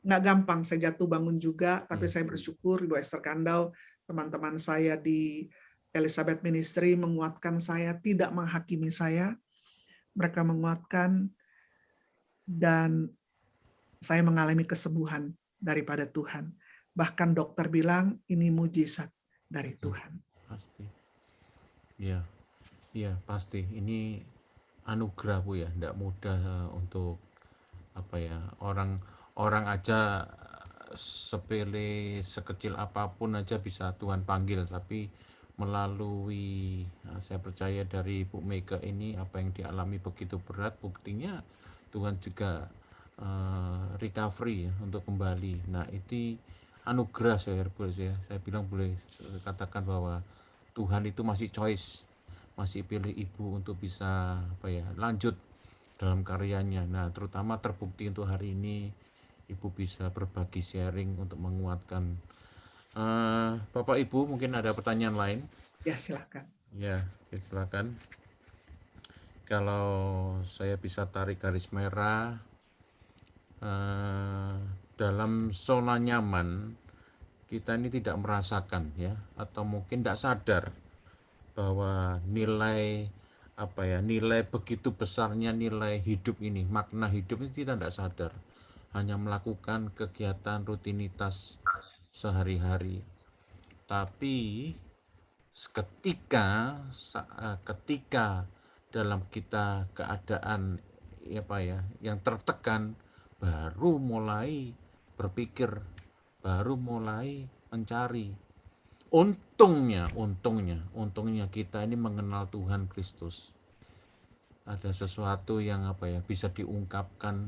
Nggak gampang, saya jatuh bangun juga, tapi saya bersyukur Ibu Esther Kandau, teman-teman saya di Elizabeth Ministry menguatkan saya, tidak menghakimi saya. Mereka menguatkan, dan saya mengalami kesembuhan daripada Tuhan. Bahkan dokter bilang ini mujizat dari Tuhan. Pasti. Ya, ya pasti. Ini anugerah Bu ya, tidak mudah untuk orang aja sepele sekecil apapun aja bisa Tuhan panggil, tapi melalui saya percaya dari Bu Mega ini apa yang dialami begitu berat, buktinya Tuhan juga recovery ya, untuk kembali. Nah itu anugerah saya bilang boleh katakan bahwa Tuhan itu masih choice, masih pilih Ibu untuk bisa lanjut dalam karyanya. Nah terutama terbukti untuk hari ini Ibu bisa berbagi sharing untuk menguatkan. Bapak Ibu mungkin ada pertanyaan lain? Ya silakan. Ya silakan. Kalau saya bisa tarik garis merah, dalam zona nyaman kita ini tidak merasakan ya, atau mungkin tidak sadar bahwa nilai begitu besarnya nilai hidup ini, makna hidup ini kita tidak sadar, hanya melakukan kegiatan rutinitas sehari-hari. Tapi ketika dalam kita keadaan yang tertekan, baru mulai berpikir, baru mulai mencari. Untungnya kita ini mengenal Tuhan Kristus. Ada sesuatu yang bisa diungkapkan,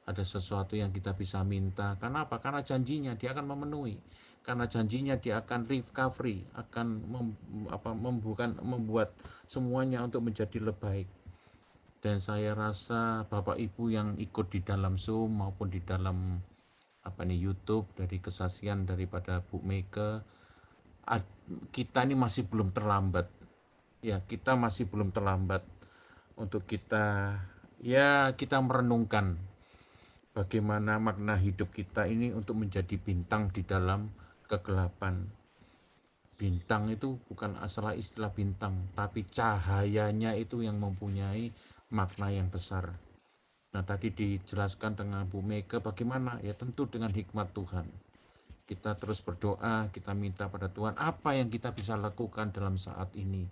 ada sesuatu yang kita bisa minta. Karena apa? Karena janjinya dia akan memenuhi. Karena janjinya dia akan recovery, akan membuat semuanya untuk menjadi lebih baik. Dan saya rasa Bapak Ibu yang ikut di dalam Zoom maupun di dalam YouTube dari kesaksian daripada Bu Mega, kita ini masih belum terlambat. Ya, kita masih belum terlambat untuk kita merenungkan bagaimana makna hidup kita ini untuk menjadi bintang di dalam kegelapan. Bintang itu bukan asal istilah bintang, tapi cahayanya itu yang mempunyai makna yang besar. Nah, tadi dijelaskan dengan Bu Mega bagaimana? Ya tentu dengan hikmat Tuhan. Kita terus berdoa, kita minta pada Tuhan apa yang kita bisa lakukan dalam saat ini.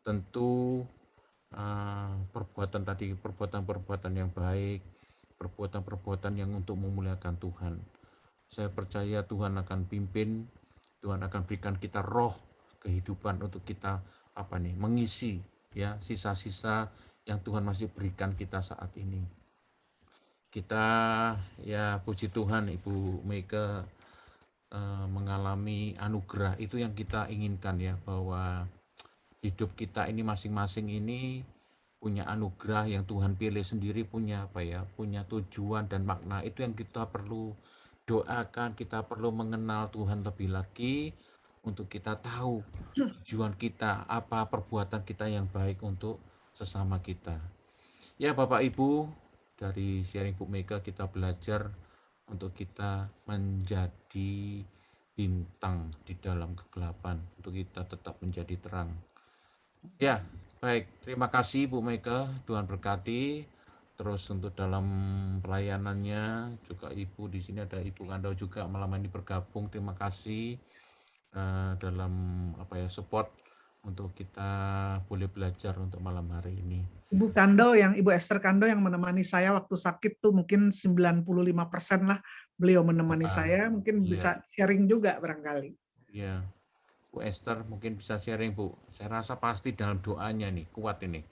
Tentu perbuatan tadi, perbuatan-perbuatan yang baik, perbuatan-perbuatan yang untuk memuliakan Tuhan. Saya percaya Tuhan akan pimpin, Tuhan akan berikan kita roh kehidupan untuk kita mengisi ya sisa-sisa yang Tuhan masih berikan kita saat ini. Kita ya puji Tuhan Ibu Mega mengalami anugerah itu yang kita inginkan ya, bahwa hidup kita ini masing-masing ini punya anugerah yang Tuhan pilih sendiri, punya punya tujuan dan makna. Itu yang kita perlu doakan, kita perlu mengenal Tuhan lebih lagi untuk kita tahu tujuan kita, apa perbuatan kita yang baik untuk sesama kita. Ya Bapak Ibu, dari sharing Bu Mega kita belajar untuk kita menjadi bintang di dalam kegelapan, untuk kita tetap menjadi terang. Ya, baik. Terima kasih Bu Mega, Tuhan berkati. Terus untuk dalam pelayanannya juga Ibu di sini ada Ibu Kando juga malam ini bergabung. Terima kasih dalam support untuk kita boleh belajar untuk malam hari ini. Ibu Esther Kando yang menemani saya waktu sakit tuh mungkin 95% lah beliau menemani saya, mungkin bisa sharing juga barangkali. Iya, Bu Esther mungkin bisa sharing Bu. Saya rasa pasti dalam doanya nih, kuat ini.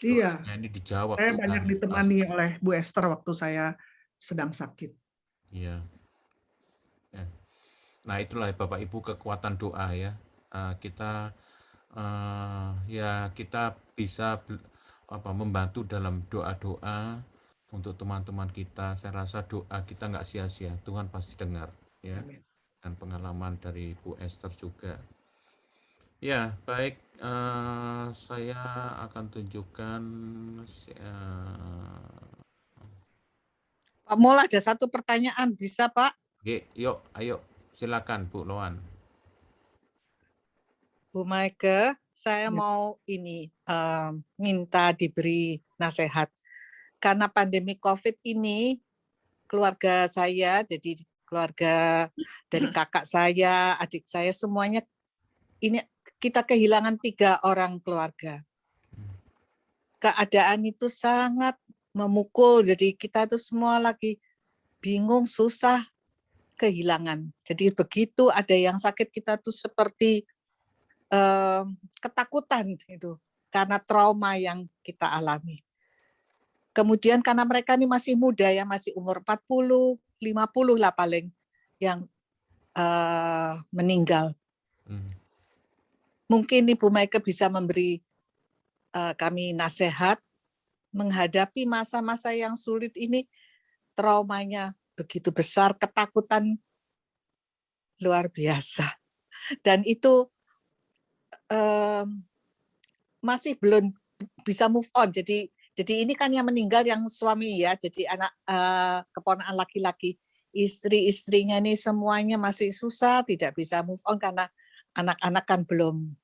Iya, Doanya ini dijawab. saya banyak ditemani oleh Bu Esther waktu saya sedang sakit. Iya. Ya. Nah itulah Bapak Ibu kekuatan doa ya. Kita kita bisa membantu dalam doa-doa untuk teman-teman kita. Saya rasa doa kita nggak sia-sia, Tuhan pasti dengar ya. Amin. Dan pengalaman dari Bu Esther juga. Ya baik, saya akan tunjukkan. Pak Mol ada satu pertanyaan, bisa Pak? Yuk, ayo silakan Bu Loan. Bu Maike, saya mau minta diberi nasihat. Karena pandemi COVID ini, keluarga saya, jadi keluarga dari kakak saya, adik saya, semuanya ini kita kehilangan 3 orang keluarga. Keadaan itu sangat memukul, jadi kita itu semua lagi bingung, susah, kehilangan. Jadi begitu ada yang sakit, kita tuh seperti ketakutan itu karena trauma yang kita alami. Kemudian karena mereka ini masih muda ya, masih umur 40, 50 lah paling yang meninggal. Mungkin Ibu Maike bisa memberi kami nasihat menghadapi masa-masa yang sulit ini, traumanya begitu besar, ketakutan luar biasa. Dan itu masih belum bisa move on. Jadi ini kan yang meninggal yang suami ya, jadi anak keponakan laki-laki, istri-istrinya ini semuanya masih susah, tidak bisa move on karena anak-anak kan belum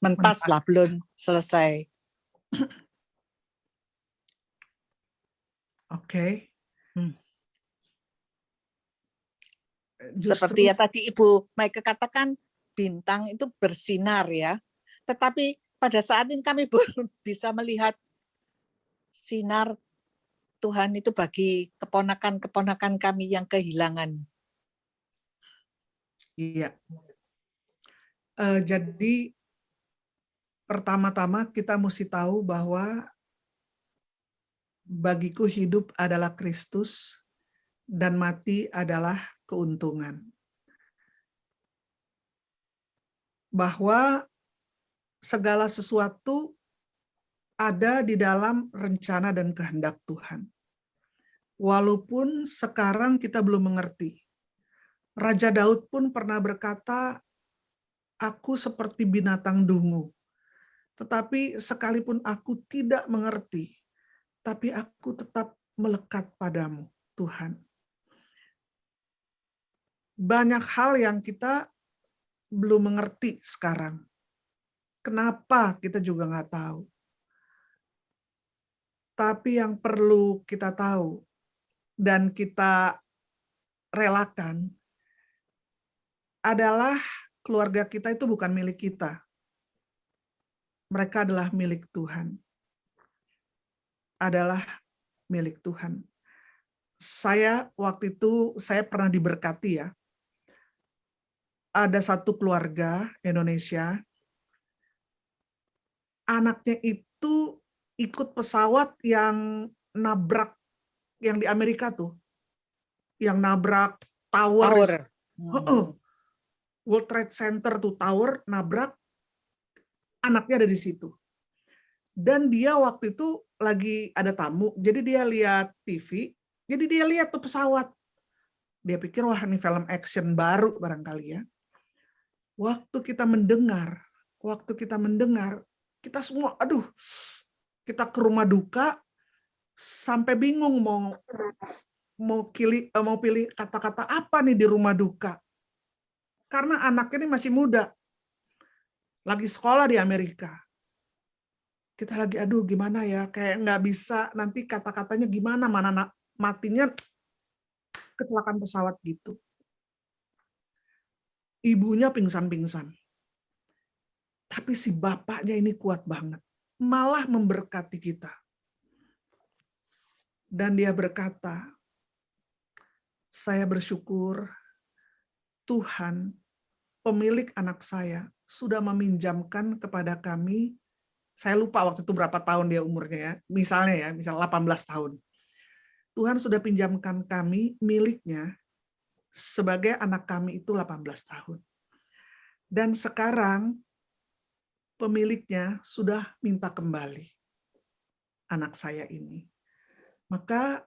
mentas lah, belum selesai. Oke. Seperti ya tadi Ibu Maike katakan, bintang itu bersinar ya. Tetapi pada saat ini kami belum bisa melihat sinar Tuhan itu bagi keponakan-keponakan kami yang kehilangan. Iya. Jadi pertama-tama kita mesti tahu bahwa bagiku hidup adalah Kristus dan mati adalah keuntungan. Bahwa segala sesuatu ada di dalam rencana dan kehendak Tuhan. Walaupun sekarang kita belum mengerti. Raja Daud pun pernah berkata, aku seperti binatang dungu. Tetapi sekalipun aku tidak mengerti, tapi aku tetap melekat padamu, Tuhan. Banyak hal yang kita belum mengerti sekarang. Kenapa kita juga nggak tahu. Tapi yang perlu kita tahu dan kita relakan adalah keluarga kita itu bukan milik kita. Mereka adalah milik Tuhan. Adalah milik Tuhan. Saya waktu itu saya pernah diberkati ya. Ada satu keluarga Indonesia, anaknya itu ikut pesawat yang nabrak, yang di Amerika tuh, yang nabrak tower. Tower. World Trade Center tuh, tower nabrak, anaknya ada di situ. Dan dia waktu itu lagi ada tamu, jadi dia lihat TV, jadi dia lihat tuh pesawat. Dia pikir, wah ini film action baru barangkali ya. Waktu kita mendengar, kita semua, aduh, kita ke rumah duka, sampai bingung mau pilih kata-kata apa nih di rumah duka. Karena anaknya ini masih muda, lagi sekolah di Amerika. Kita lagi, aduh gimana ya, kayak nggak bisa, nanti kata-katanya gimana, mana matinya kecelakaan pesawat gitu. Ibunya pingsan-pingsan. Tapi si bapaknya ini kuat banget. Malah memberkati kita. Dan dia berkata, saya bersyukur Tuhan, pemilik anak saya, sudah meminjamkan kepada kami, saya lupa waktu itu berapa tahun dia umurnya ya, misal 18 tahun. Tuhan sudah pinjamkan kami miliknya sebagai anak kami itu 18 tahun. Dan sekarang pemiliknya sudah minta kembali anak saya ini. Maka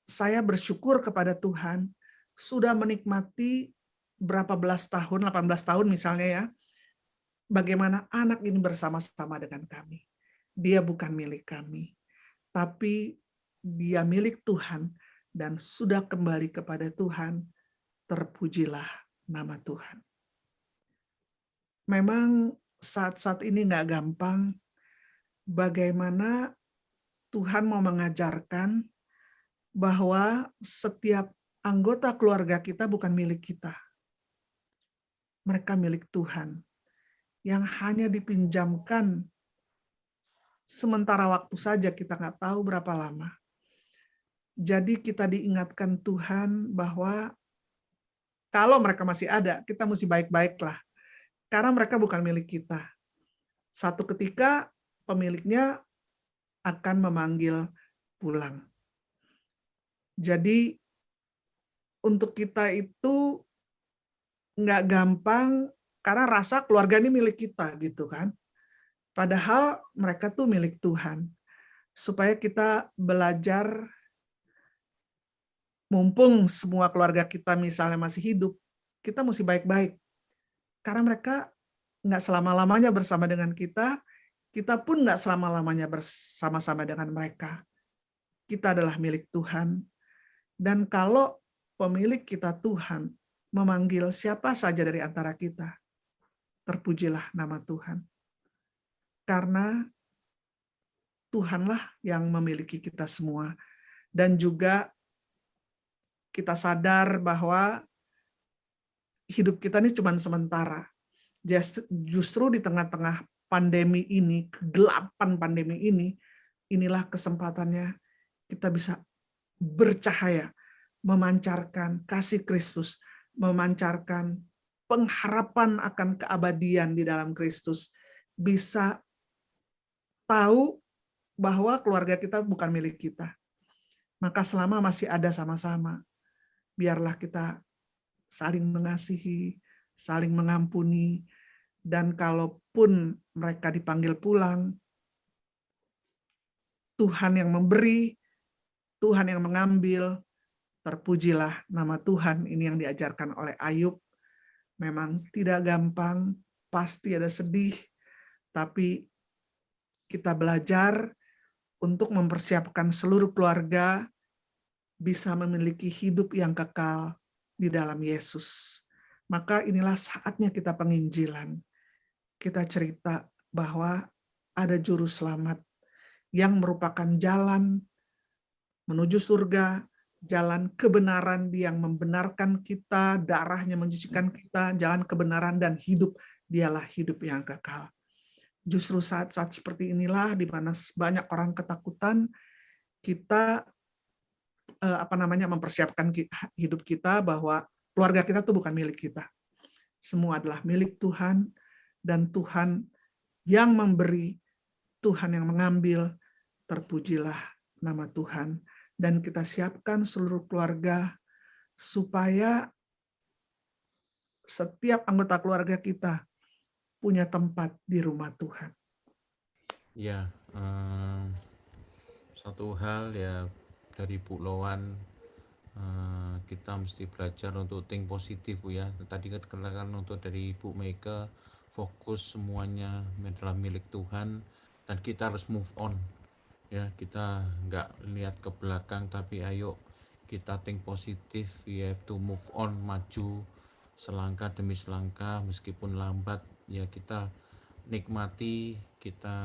saya bersyukur kepada Tuhan sudah menikmati berapa belas tahun, 18 tahun misalnya ya, bagaimana anak ini bersama-sama dengan kami. Dia bukan milik kami, tapi dia milik Tuhan dan sudah kembali kepada Tuhan. Terpujilah nama Tuhan. Memang saat-saat ini nggak gampang bagaimana Tuhan mau mengajarkan bahwa setiap anggota keluarga kita bukan milik kita. Mereka milik Tuhan yang hanya dipinjamkan sementara waktu saja, kita nggak tahu berapa lama. Jadi kita diingatkan Tuhan bahwa kalau mereka masih ada, kita mesti baik-baiklah. Karena mereka bukan milik kita. Satu ketika pemiliknya akan memanggil pulang. Jadi untuk kita itu nggak gampang karena rasa keluarga ini milik kita gitu kan. Padahal mereka tuh milik Tuhan. Supaya kita belajar, mumpung semua keluarga kita misalnya masih hidup, kita mesti baik-baik. Karena mereka nggak selama-lamanya bersama dengan kita pun nggak selama-lamanya bersama-sama dengan mereka. Kita adalah milik Tuhan. Dan kalau pemilik kita Tuhan memanggil siapa saja dari antara kita, terpujilah nama Tuhan. Karena Tuhanlah yang memiliki kita semua. Dan juga kita sadar bahwa hidup kita ini cuma sementara. Justru di tengah-tengah pandemi ini, kegelapan pandemi ini, inilah kesempatannya kita bisa bercahaya, memancarkan kasih Kristus, memancarkan pengharapan akan keabadian di dalam Kristus. Bisa tahu bahwa keluarga kita bukan milik kita. Maka selama masih ada sama-sama, biarlah kita saling mengasihi, saling mengampuni, dan kalaupun mereka dipanggil pulang, Tuhan yang memberi, Tuhan yang mengambil, terpujilah nama Tuhan. Ini yang diajarkan oleh Ayub. Memang tidak gampang, pasti ada sedih, tapi kita belajar untuk mempersiapkan seluruh keluarga bisa memiliki hidup yang kekal di dalam Yesus. Maka inilah saatnya kita penginjilan. Kita cerita bahwa ada juru selamat yang merupakan jalan menuju surga, jalan kebenaran yang membenarkan kita, darahnya mencucikan kita, jalan kebenaran dan hidup, dialah hidup yang kekal. Justru saat-saat seperti inilah di mana banyak orang ketakutan, kita mempersiapkan hidup kita bahwa keluarga kita tuh bukan milik kita. Semua adalah milik Tuhan, dan Tuhan yang memberi, Tuhan yang mengambil, terpujilah nama Tuhan. Dan kita siapkan seluruh keluarga supaya setiap anggota keluarga kita punya tempat di rumah Tuhan. Ya, satu hal ya dari Bu Loan, kita mesti belajar untuk think positif, Bu ya. Tadi kan untuk dari Bu Mega, fokus semuanya adalah milik Tuhan dan kita harus move on. Ya, kita nggak lihat ke belakang, tapi ayo kita think positif, we have to move on, maju selangkah demi selangkah, meskipun lambat ya kita nikmati, kita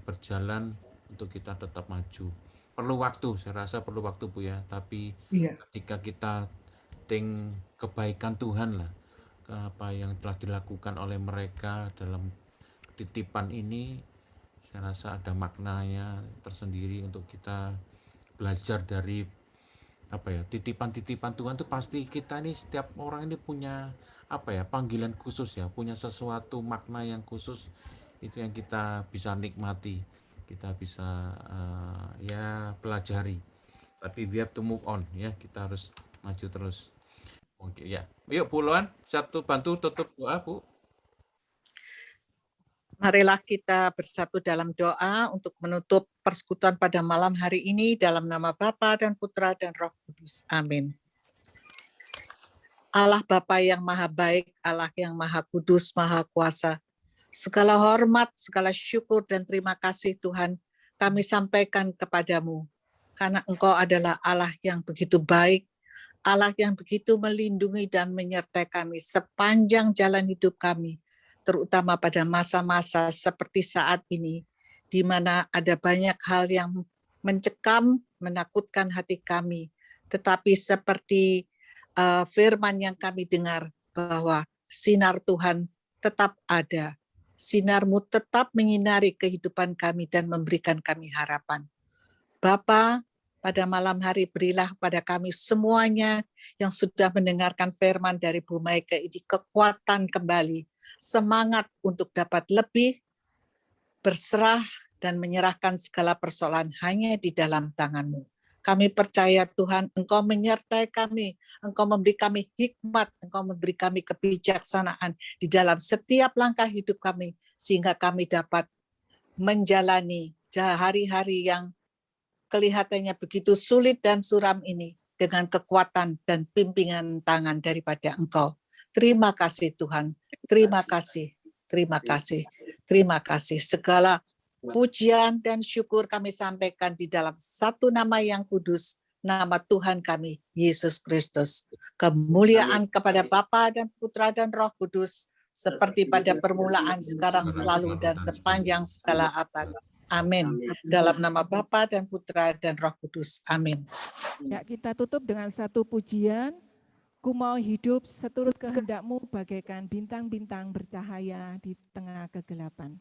berjalan untuk kita tetap maju. Perlu waktu, saya rasa perlu waktu, Bu ya, tapi ketika kita think kebaikan Tuhan lah, apa yang telah dilakukan oleh mereka dalam titipan ini, saya rasa ada maknanya tersendiri untuk kita belajar dari titipan-titipan Tuhan. Itu pasti kita ini, setiap orang ini punya panggilan khusus ya, punya sesuatu makna yang khusus, itu yang kita bisa nikmati, kita bisa pelajari. Tapi we have to move on ya, kita harus maju terus. Oke ya, yuk Bu Loan, satu bantu tutup doa, Bu. Marilah kita bersatu dalam doa untuk menutup persekutuan pada malam hari ini dalam nama Bapa dan Putra dan Roh Kudus. Amin. Allah Bapa yang maha baik, Allah yang maha kudus, maha kuasa, segala hormat, segala syukur dan terima kasih Tuhan kami sampaikan kepadamu, karena Engkau adalah Allah yang begitu baik, Allah yang begitu melindungi dan menyertai kami sepanjang jalan hidup kami, terutama pada masa-masa seperti saat ini, di mana ada banyak hal yang mencekam, menakutkan hati kami. Tetapi seperti firman yang kami dengar, bahwa sinar Tuhan tetap ada. Sinar-Mu tetap menyinari kehidupan kami dan memberikan kami harapan. Bapa, pada malam hari berilah pada kami semuanya yang sudah mendengarkan firman dari Bu Maike ini kekuatan kembali, semangat untuk dapat lebih berserah dan menyerahkan segala persoalan hanya di dalam tangan-Mu. Kami percaya Tuhan, Engkau menyertai kami, Engkau memberi kami hikmat, Engkau memberi kami kebijaksanaan di dalam setiap langkah hidup kami, sehingga kami dapat menjalani hari-hari yang kelihatannya begitu sulit dan suram ini dengan kekuatan dan pimpinan tangan daripada Engkau. Terima kasih Tuhan, terima kasih, terima kasih, terima kasih. Segala pujian dan syukur kami sampaikan di dalam satu nama yang kudus, nama Tuhan kami, Yesus Kristus. Kemuliaan kepada Bapa dan Putra dan Roh Kudus, seperti pada permulaan, sekarang, selalu, dan sepanjang segala abad. Amin. Dalam nama Bapa dan Putra dan Roh Kudus. Amin. Ya, kita tutup dengan satu pujian. Ku mau hidup seturut kehendak-Mu bagaikan bintang-bintang bercahaya di tengah kegelapan.